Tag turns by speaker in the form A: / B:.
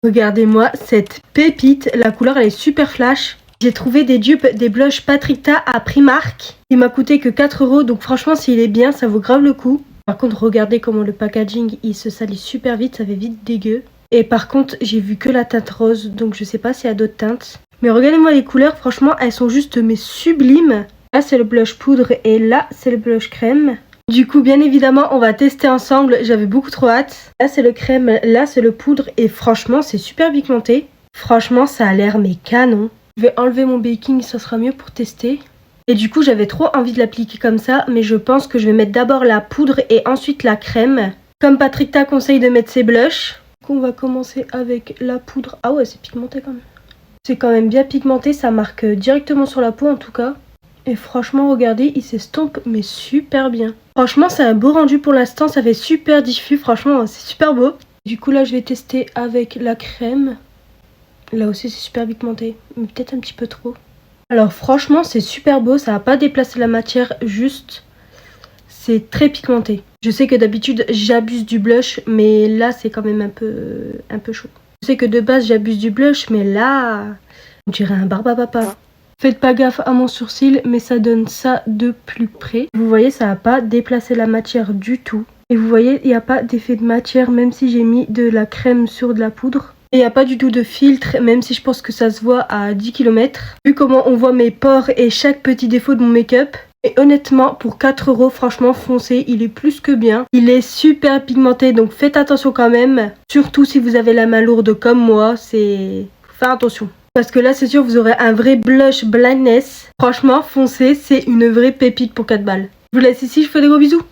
A: Regardez-moi cette pépite, la couleur elle est super flash. J'ai trouvé des dupes des blushs Patrickta à Primark. Il m'a coûté que 4 €, donc franchement s'il est bien, ça vaut grave le coup. Par contre, regardez comment le packaging il se salit super vite, ça fait vite dégueu. Et par contre, j'ai vu que la teinte rose, donc je sais pas s'il y a d'autres teintes. Mais regardez-moi les couleurs, franchement elles sont juste mais sublimes. Là c'est le blush poudre et là c'est le blush crème. Du coup, bien évidemment, on va tester ensemble. J'avais beaucoup trop hâte. Là, c'est le crème. Là, c'est le poudre. Et franchement, c'est super pigmenté. Franchement, ça a l'air mais canon. Je vais enlever mon baking, ça sera mieux pour tester. Et du coup, j'avais trop envie de l'appliquer comme ça. Mais je pense que je vais mettre d'abord la poudre et ensuite la crème. Comme Patrickta conseille de mettre ses blushs. Donc, on va commencer avec la poudre. Ah ouais, c'est pigmenté quand même. C'est quand même bien pigmenté. Ça marque directement sur la peau en tout cas. Et franchement, regardez, il s'estompe mais super bien. Franchement, c'est un beau rendu pour l'instant, ça fait super diffus, franchement, c'est super beau. Du coup, là, je vais tester avec la crème. Là aussi, c'est super pigmenté, mais peut-être un petit peu trop. Alors franchement, c'est super beau, ça va pas déplacer la matière, juste, c'est très pigmenté. Je sais que d'habitude, j'abuse du blush, mais là, c'est quand même un peu chaud. Je sais que de base, j'abuse du blush, mais là, on dirait un barbe à papa. Faites pas gaffe à mon sourcil, mais ça donne ça de plus près. Vous voyez, ça n'a pas déplacé la matière du tout. Et vous voyez, il n'y a pas d'effet de matière, même si j'ai mis de la crème sur de la poudre. Et il n'y a pas du tout de filtre, même si je pense que ça se voit à 10 km. Vu comment on voit mes pores et chaque petit défaut de mon make-up. Et honnêtement, pour 4 €, franchement, foncez, il est plus que bien. Il est super pigmenté, donc faites attention quand même. Surtout si vous avez la main lourde comme moi, faut faire attention. Parce que là, c'est sûr, vous aurez un vrai blush blindness. Franchement, foncez, c'est une vraie pépite pour 4 balles. Je vous laisse ici, je vous fais des gros bisous.